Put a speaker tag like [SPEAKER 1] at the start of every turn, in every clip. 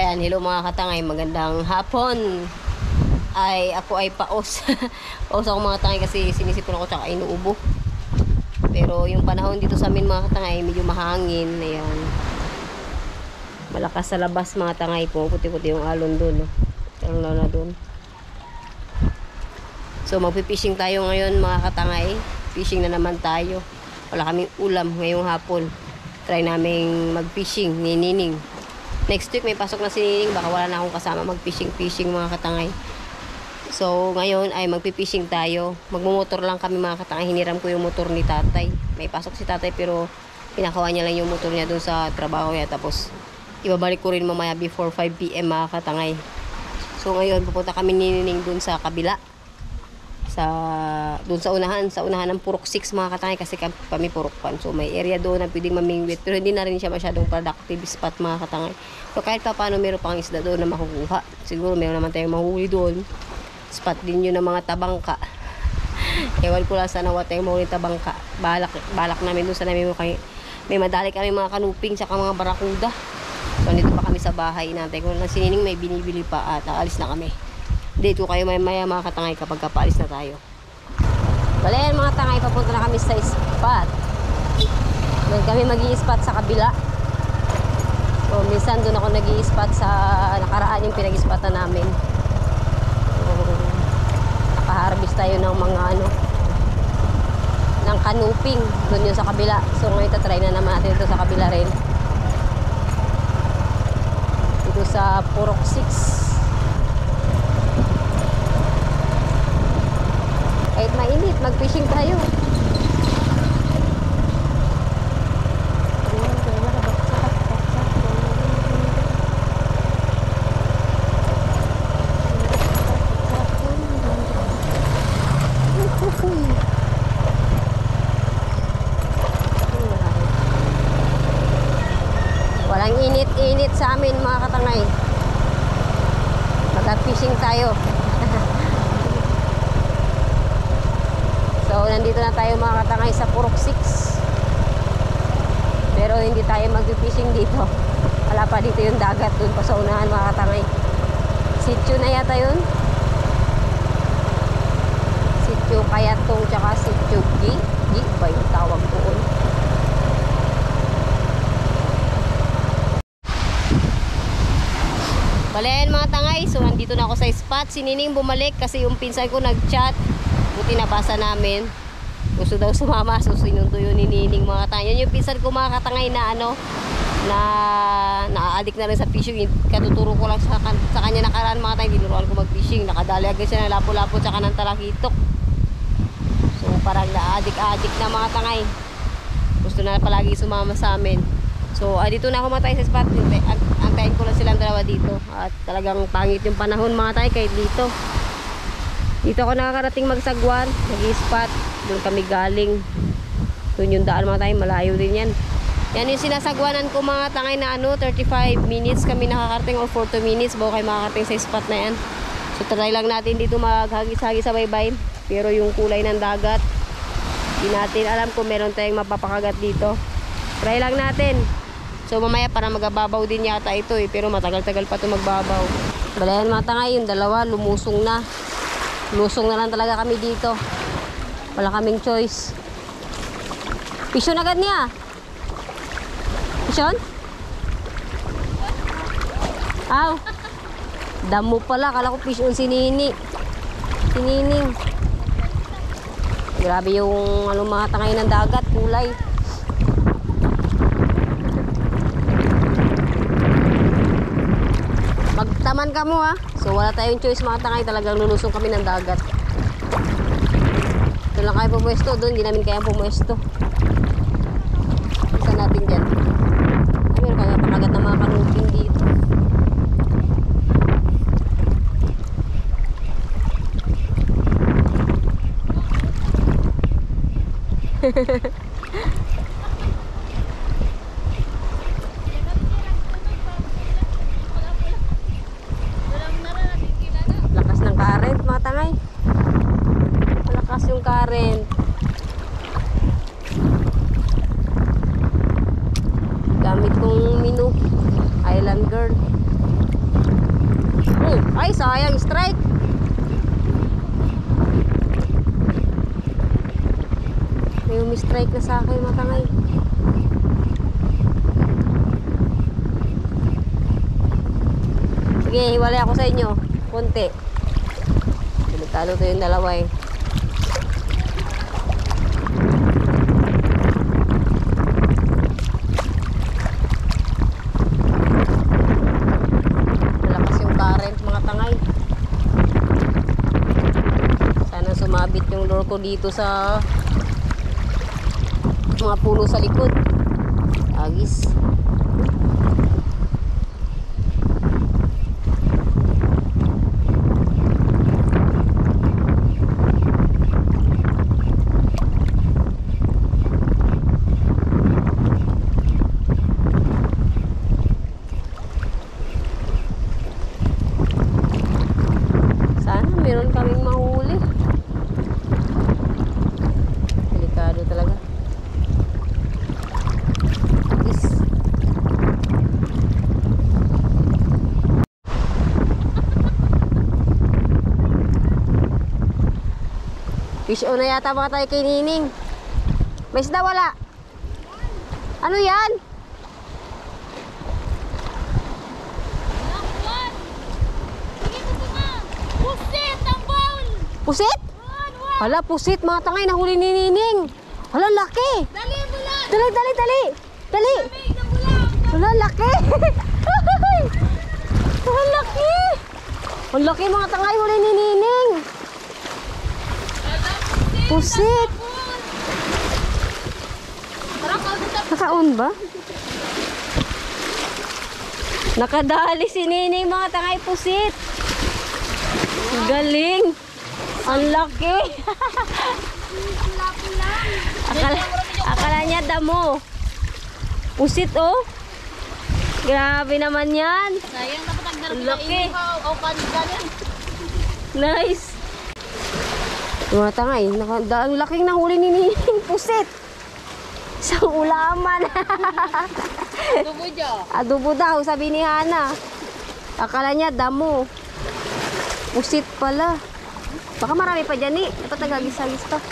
[SPEAKER 1] Ayan, hello mga katangay, magandang hapon. Ay, ako ay paos. Paos ako mga katangay kasi sinisipon ako tsaka inuubo. Pero yung panahon dito sa amin mga katangay, medyo mahangin. Ayan. Malakas sa labas mga katangay. Pumuputi-puti yung alon dun. Talon na dun. So, magpipishing tayo ngayon mga katangay. Fishing na naman tayo. Wala kaming ulam ngayong hapon. Try naming mag-fishing ni Nining. Next week may pasok na si Nining, baka wala na akong kasama mag-fishing mga katangay. So ngayon ay magpipishing tayo. Magmumotor lang kami mga katangay. Hiniram ko yung motor ni tatay. May pasok si tatay pero pinakawa niya lang yung motor niya doon sa trabaho niya. Tapos ibabalik ko rin mamaya before 5 PM mga katangay. So ngayon pupunta kami ni Nining doon sa kabila. Doon sa unahan ng Purok 6 mga katangay kasi kami Purok 1. So may area doon na pwedeng mamingwit pero hindi na rin siya masyadong productive spot mga katangay. So kahit pa paano meron pang isda doon na makukuha. Siguro meron naman tayong mahuli doon. Spot din yun ng mga tabangka. Ewan ko lang sana wala tayong mahuli tabangka. Balak namin doon sa namin may madali kami mga kanuping saka mga barakuda. So nandito pa kami sa bahay. Inantay ko lang si Nining may binibili pa at aalis na kami. Dito kayo maya mga katangay kapag kapaalis na tayo. Bale mga tangay, papunta na kami sa spot. Doon kami mag-i-spot sa kabila. So minsan doon ako nag-i-spot sa nakaraan yung pinag-ispatan namin. So, nakaharvest tayo ng mga ng kanuping doon yun sa kabila. So ngayon tatry na naman natin ito sa kabila rin. Dito sa Purok 6. Kahit mainit, mag-fishing tayo. Walang init-init sa amin mga katangay. Mag-fishing tayo. So, nandito na tayo mga katangay sa Purok 6. Pero hindi tayo mag-fishing dito. Wala pa dito yung dagat dun pa sa unahan mga katangay. Sityo na yata yun. Sityo Kayatong tsaka Sityo G. G ba yung tawag doon? Balayan mga tangay. So, nandito na ako sa spot. Si Nining bumalik kasi yung pinsan ko nag-chat. Buti nabasa namin. Gusto daw sumama. So sinundo yun ni Nining mga katangay. Yan yung pinsan ko mga katangay na na-addict na rin sa fishing. Katuturo ko lang sa kanya nakaraan mga katangay. Dinuruan ko mag-fishing. Nakadali agad siya ng lapo-lapo tsaka ng talakitok. So parang na-addict na mga katangay. Gusto na palagi sumama sa amin. So dito na ako matay sa spot. Antayin ko lang silang dalawa dito. At talagang pangit yung panahon mga katangay kahit dito. Dito ako nakakarating magsagwan, nag-i-spot, doon kami galing. Doon yung daan mga tayo, malayo din yan. Yan yung sinasagwanan ko mga tangay na 35 minutes kami nakakarating o 40 minutes bago kayo makakarating sa spot na yan. So try lang natin dito maghagis-hagis sa baybay. Pero yung kulay ng dagat, hindi natin alam kung meron tayong mapapakagat dito. Try lang natin. So mamaya para magababaw din yata ito pero matagal-tagal pa ito magbabaw. Balayan mga tangay, yung dalawa lumusong na. Lusong na lang talaga kami dito. Wala kaming choice. Pishon agad niya. Pishon? Aw. Damo pala. Kala ko pishon si Nini. Si Nining. Grabe yung mga tangay ng dagat. Kulay. Magtaman ka mo ha. So wala tayong choice mga tangay, talagang lulusong kami ng dagat. Doon lang kayo pumuesto, doon hindi namin kaya pumuesto. Isa natin dyan. Meron kaya pakagat ng mga kanuping dito. Tangay. Malakas yung current. Gamit kong Minu Island Girl. Ay, sayang, strike. May umi-strike na sa akin, mga tangay. Sige, hiwalay ako sa inyo. Konti. Delikado to yung dalawa eh. Malakas yung current, mga tangay. Sana sumabit yung lure ko dito sa mga puno sa likod. Agis. Sana meron kaming mahuli. Delikado talaga. Fish on na yata mga tayo kay Nining. May isda wala? Ano yan?
[SPEAKER 2] Pusit! Ang bowl!
[SPEAKER 1] Pusit? Hala, pusit mga tangay. Nahuli ni Nining. Hala, laki.
[SPEAKER 2] Dali mo lang!
[SPEAKER 1] Dali, dali, dali. Dali.
[SPEAKER 2] Lamig na mula!
[SPEAKER 1] Hala, laki. Hala, laki. Ang laki mga tangay. Huli ni Nining. Pusit. Naka-on ba? Nakadali si Nining mga tangay, pusit. Galing. Ang laki. Akala niya damo. Pusit oh. Grabe naman yan.
[SPEAKER 2] Sayang dapat ang
[SPEAKER 1] Ang laki.
[SPEAKER 2] o kanila yan.
[SPEAKER 1] Nice. Mga tangay, ang laking nahuli ni Nining, pusit. Sa ulaman.
[SPEAKER 2] Dubo dyan.
[SPEAKER 1] Adobo daw, sabi ni Hana. Akala niya damo. Pusit pala. Baka marami pa dyan eh. Dapat nagagis-agis pa.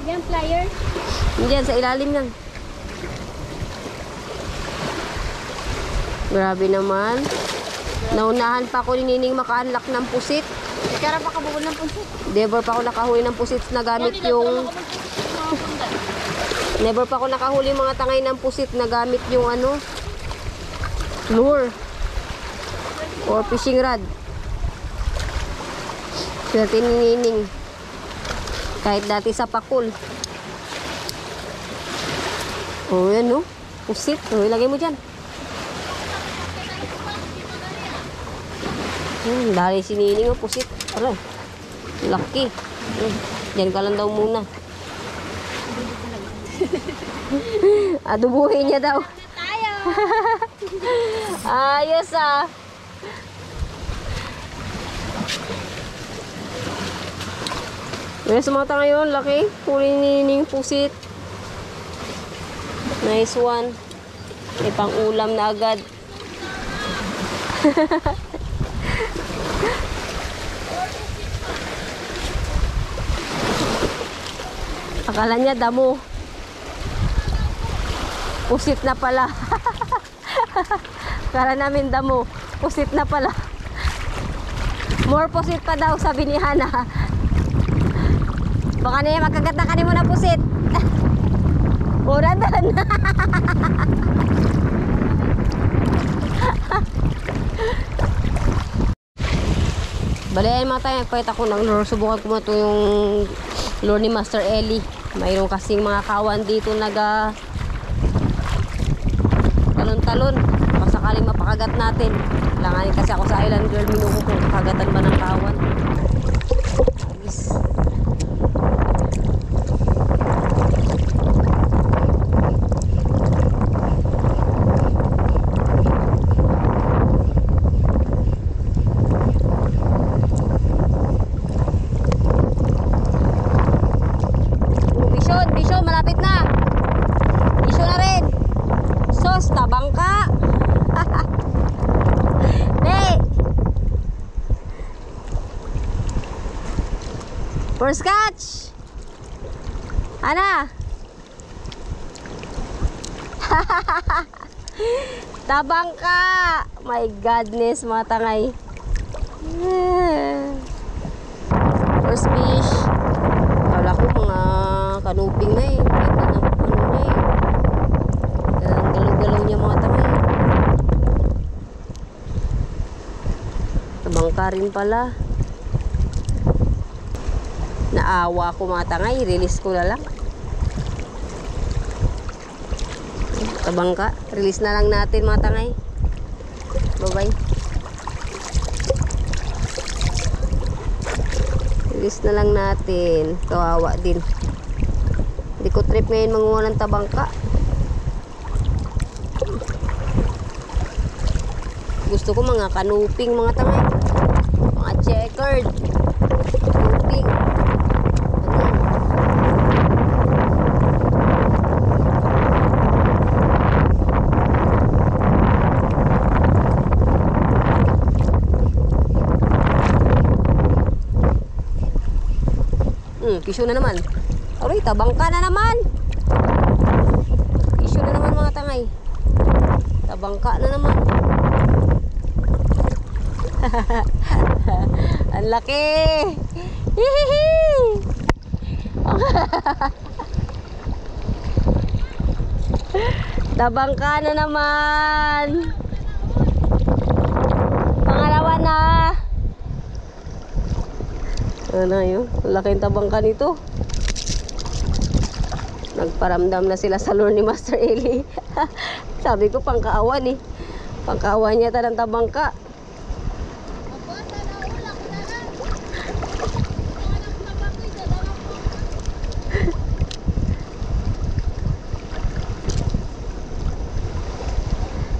[SPEAKER 2] Diyan, flyer.
[SPEAKER 1] Diyan, sa ilalim yan. Grabe naman. Naunahan pa ako ni Nining maka-unlock ng pusit.
[SPEAKER 2] Kaya pa kabubol ng pusit.
[SPEAKER 1] Never pa ako nakahuli ng pusit na gamit yung... Never pa ako nakahuli mga tangay ng pusit na gamit yung ano, lure or fishing rod. Swerte ni Nining. Kahit dati sa pakul. Oh, yan no. Pusit. Oh, ilagay mo dyan. Dali si Nining oh, pusit. Aray. Laki. Diyan ka lang daw muna. Adubuhin niya daw.
[SPEAKER 2] Tayo!
[SPEAKER 1] Ayos ah. Yes, mata ngayon, laki. Huli ni Nining pusit. Nice one. May pang ulam na agad. Akala niya damo. Pusit na pala. Akala namin damo. Pusit na pala. More pusit pa daw, sabi ni Hana. Baka na yung magkagat na kanin mo na pusit. Mura doon. Balayan mga tayo, nagpahit ako ng lure. Subukan ko mo ito yung lure ni Master Ellie. Mayroon kasing mga kawan dito talon-talon. Baka sakaling mapakagat natin. Langanin kasi ako sa island girl. Minuko kung kagatan ba ng kawan. Agis. Bishon, malapit na. Bishon na rin. Sos, tabang ka. Ne. First catch! Ana! Tabangka! My godness, mga tangay. First fish. Kala ko mga kanuping na eh. Ito ng ano niya eh. Ang galaw-galaw niya mga tangay. Tabangka rin pala. Naawa ko mga tangay. Release ko na lang. Tabangka. Release na lang natin mga tangay. Bye-bye. Release na lang natin. Kawawa din. Hindi ko trip ngayon manguha ng tabangka. Gusto ko mga kanuping mga tangay. Mga checkered. Kanuping. Pisyo na naman. Aroy, tabangka na naman. Pisyo na naman mga tangay. Tabangka na naman. Ang laki. Hihihi. Tabangka na naman. Pangalawa na. Ano yun? Laking tabangka nito. Nagparamdam na sila sa lure ni Master Eli. Sabi ko pangkaawan eh. Pangkaawan niya ng tabangka.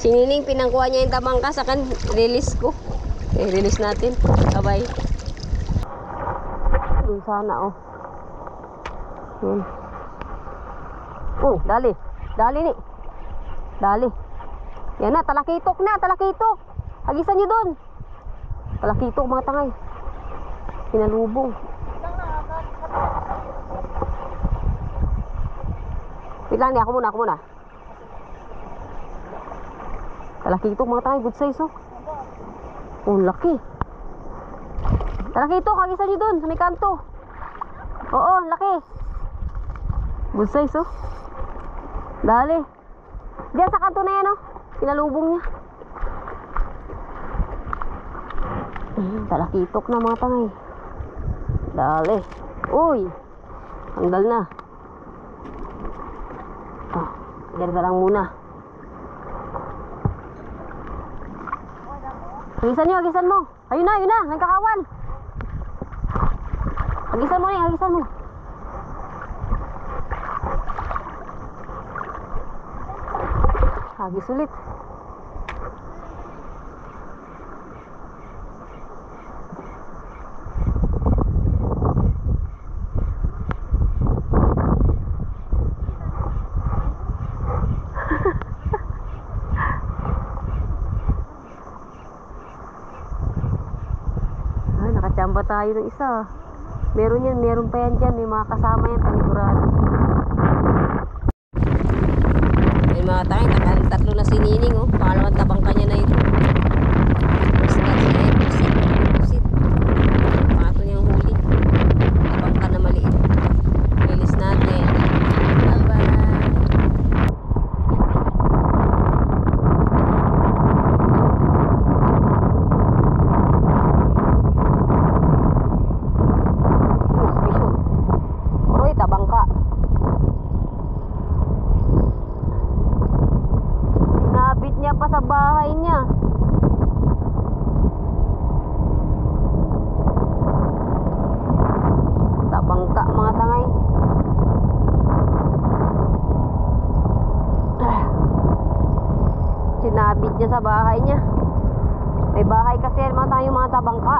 [SPEAKER 1] Siniling pinangkuha niya yung tabangka sa kan release ko. Release natin. Bye-bye. Sana oh. Oh, dali. Dali ni. Dali. Yan na, talakitok na, talakitok. Hagisan niyo doon. Talakitok mga tangay. Pinalubong. Wait lang, ako muna. Talakitok mga tangay, good size oh. Oh, laki. Talakitok, hagisan niyo doon sa may kanto. Oo, laki. Good size oh. Dali. Diyan sa kanto na yan oh. Pinalubong niya. Talakitok na mga tangay. Dali. Uy. Tanggal na. Diyan ka lang muna. Hagisan mo. Ayun na. Nagkakawan. Hagisan mo na, hagisan mo. Hagis ulit. Nakachamba tayo ng isa. Meron pa yan dyan. May mga kasama yan, panigurado. May mga tangay, tatlo na si Nining oh. Pangalawang tabangka niya na ito. First catch na ito. Pusit. Pangatlo niyang huli. Tabangka na maliit. Release natin. Bye-bye. Tabangka. Sinabit niya pa sa bahay niya. Tabangka mga tangay. Sinabit niya sa bahay niya. May bahay kasi mga tayong mga tabangka.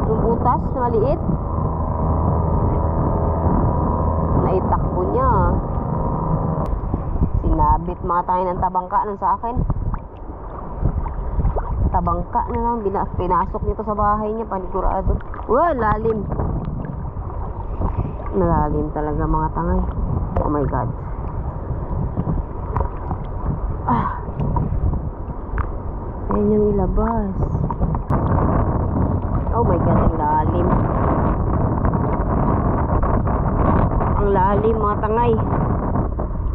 [SPEAKER 1] Yung butas, maliit. Naitakbo niya. Sinabit mga tayo ng tabangka nun sa akin. Tabangka na lang. Pinasok nito sa bahay niya. Panigurado. Wow, lalim. Malalim talaga mga tangay. Oh my god. Ayan yung ilabas. Oh my god, ang lalim. Ang lalim mga tangay.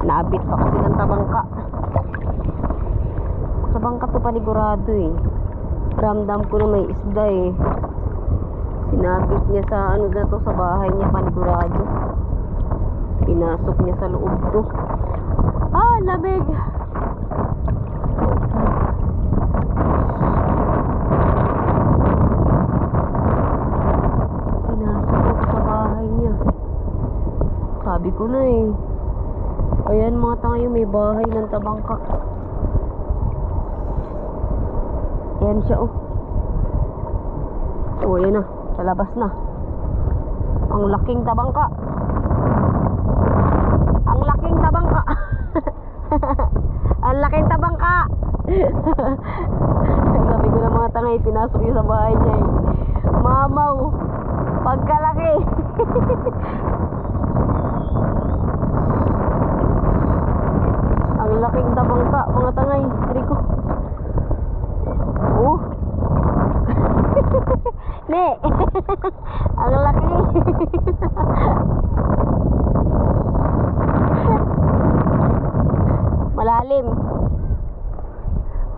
[SPEAKER 1] Naabit pa kasi ng tabangka. Tabangka to panigurado eh. Ramdam ko na may isda eh. Sinabit niya sa ano na to, sa bahay niya panigurado. Pinasok niya sa loob to. Ah, lamig. Pinasok sa bahay niya. Sabi ko na eh. Ayan mga tayo, may bahay ng tabangka. Ayan siya oh. Oh, ayan na. Sa labas na. Ang laking tabangka. Ang laking tabangka. Ang laking tabangka. Sabi ko na mga tangay, pinasok niya sa bahay niya eh. Mamaw. Pagkalaki. Ang laking tabangka mga tangay. Rico. Oh. Ne. Ang laki. Malalim.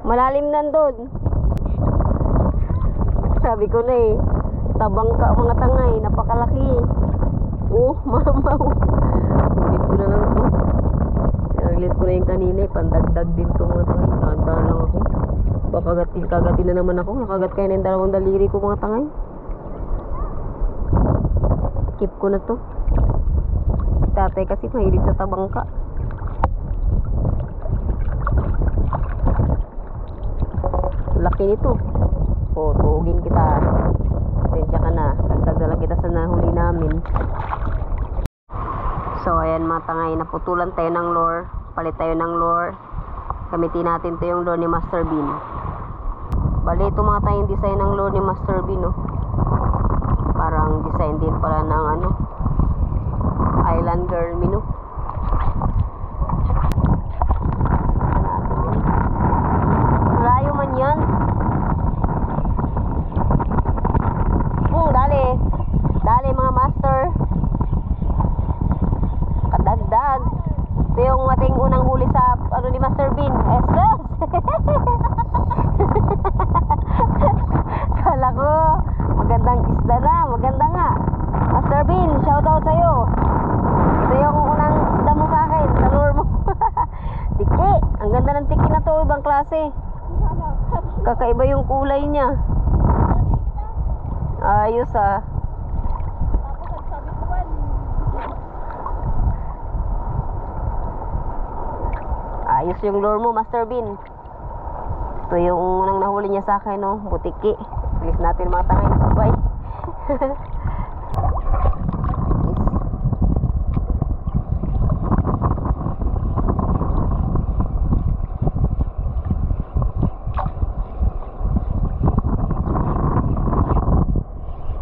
[SPEAKER 1] Malalim nandun. Sabi ko na eh, tabangka mga tangay, napakalaki. Oh, mamaw. Ulit ko na lang to. Naglis ko na yung kanina eh, pandagdag din to mga tangay. Tahan-tahan lang ako. Baka kagatin na naman ako. Nakagat kayo ng dalawang daliri ko mga tangay. Keep ko na to. Tatay kasi mahilig sa tabangka. Laki nito. O, tuugin kita. Sensya ka na. Dagdag na lang kita sa nahuli namin. So, ayan mga tangay. Naputulan tayo ng lure. Palit tayo ng lure. Gamitin natin to yung lure ni Master Bean. Bali, ito mga tayong design ng lure ni Master Bean, no? Parang design din pala ng ano, Island Girl Minu. Malayo man yan. Dali. Dali mga master. Kadagdag. Ito yung ating unang huli sa ano ni Master Bean. Jesus! Kala ko magandang isda na. Maganda nga. Master Bean, shoutout sa'yo. Ito yung unang isda mo sa akin. Sa lure mo. Tiki. Ang ganda ng tiki na to. Ibang klase. Kakaiba yung kulay niya. Ayos ah. Ayos yung lure mo, Master Bean. Ito yung unang nahuli niya sa akin, no? Butiki. Please natin mga tangay. Bye.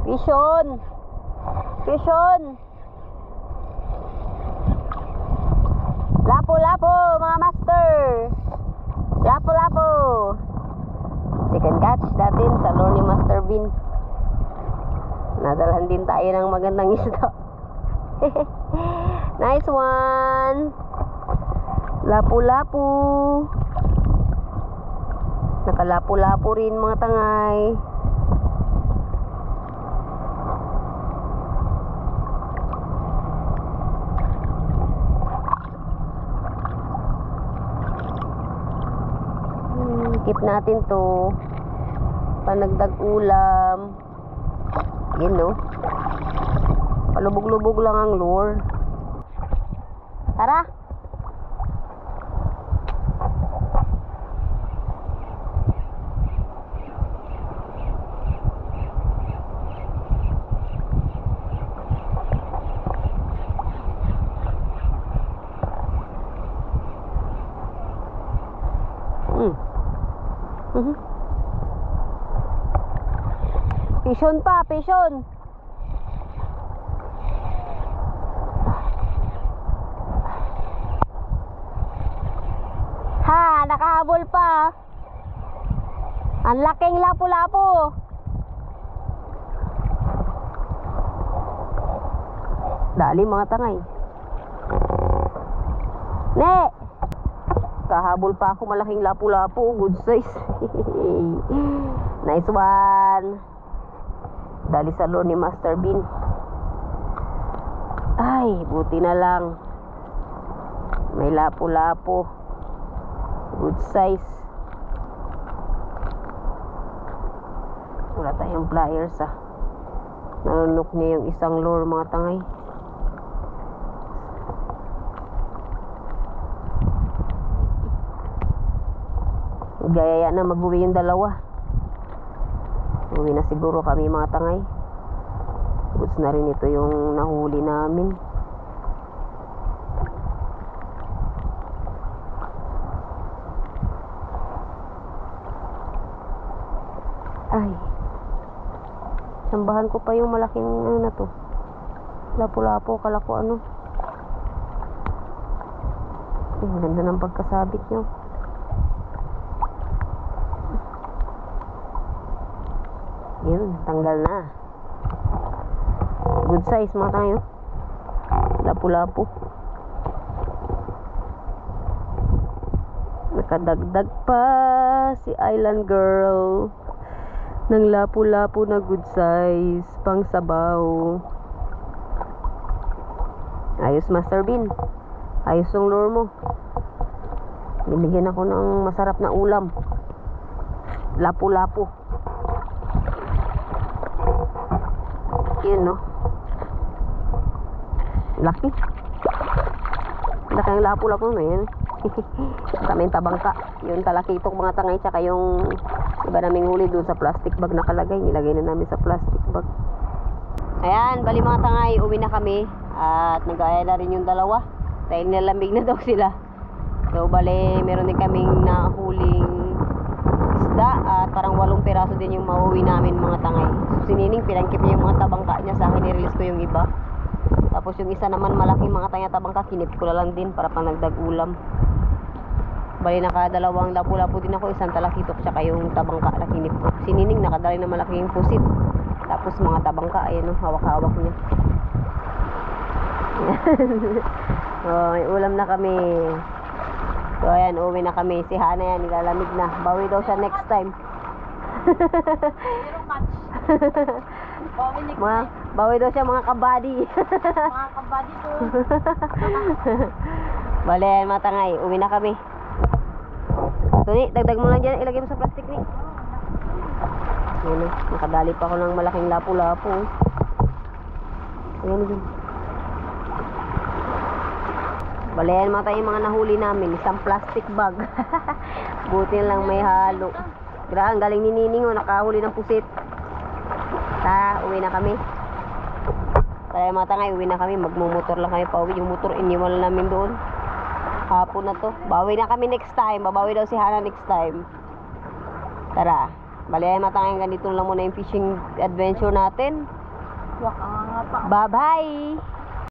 [SPEAKER 1] Vision. Vision. Lapo-lapo mga master. Lapo-lapo. Second catch natin sa lure ni Master Bean. Nadalhan din tayo ng magandang isda. Nice one. Lapo-lapo. Nakalapo-lapo rin mga tangay. Keep natin to panagdag ulam. Yun no. Palubog-lubog lang ang lure. Tara. Pison pa, pison. Nakahabol pa. Ang laking lapu-lapu. Dali mga tangay. Ne! Kahabol pa ako, malaking lapu-lapu. Good size. Nice one. Dali sa lure ni Master Bean. Ay, buti na lang. May lapu-lapu. Good size. Wala tayong pliers ah. Nalunok niya yung isang lure mga tangay. Gaya na mag-uwi yung dalawa. Uwi na siguro kami mga tangay. Goods na rin ito yung nahuli namin. Ay, sambahan ko pa yung malaking ano na to, lapu-lapu. Kala ko ano. Ay, ganda ng pagkasabit nyo. Yun, tanggal na. Good size mga tayo. Lapu-lapu. Nakadagdag pa si Island Girl ng lapu-lapu na good size pang sabaw. Ayos Master Bean. Ayos yung lure mo. Binigyan ako ng masarap na ulam. Lapu-lapu. Yun no. Laki. Laki ang lapu-lapu na yun. Kaming tabangka. Yung talakitok mga tangay. Tsaka yung iba naming huli doon sa plastic bag nakalagay. Nilagay na namin sa plastic bag. Ayan, bali mga tangay. Uwi na kami. At nag-aaya na rin yung dalawa. Dahil nilalamig na daw sila. So bali meron din kaming nahuling isda. At parang 8 piraso din yung mauwi namin mga tangay. So si Nining pinangkip niya yung mga tabangka niya. Sa akin i-release ko yung iba. Tapos yung isa naman malaking mga tanya tabangka. Kinip ko na lang din para pang nagdag ulam. Bali nakadalawang lapu-lapu din ako, isang talakitok tsaka yung tabangka na kinip ko. Si Nining nakadali na malaking pusit. Tapos mga tabangka, ayan o, hawak-hawak niya. Oh, may ulam na kami. So ayan, uwi na kami. Si Hana yan, nilalamig na. Bawi daw siya next time. Bawi daw siya mga kabady.
[SPEAKER 2] Mga kabady ko.
[SPEAKER 1] Bali ayan mga tangay, uwi na kami. So ni, dagdag mo lang dyan, ilagay mo sa plastic ni. Ayan o, nakadali pa ako ng malaking lapu-lapu. Ayan o dyan. Balayan mga tayo yung mga nahuli namin. Isang plastic bag. Buti na lang may halo. Grabe, ang galing ni Nining o, nakahuli ng pusit. Uwi na kami. Balayan mga tangay, uwi na kami. Magmumotor lang kami pauwi. Yung motor iniwan lang namin doon. Hapon na to. Bawi na kami next time. Babawi daw si Hana next time. Tara. Balayan mga tangay, ganito lang muna yung fishing adventure natin.
[SPEAKER 2] Waka nga pa.
[SPEAKER 1] Bye-bye!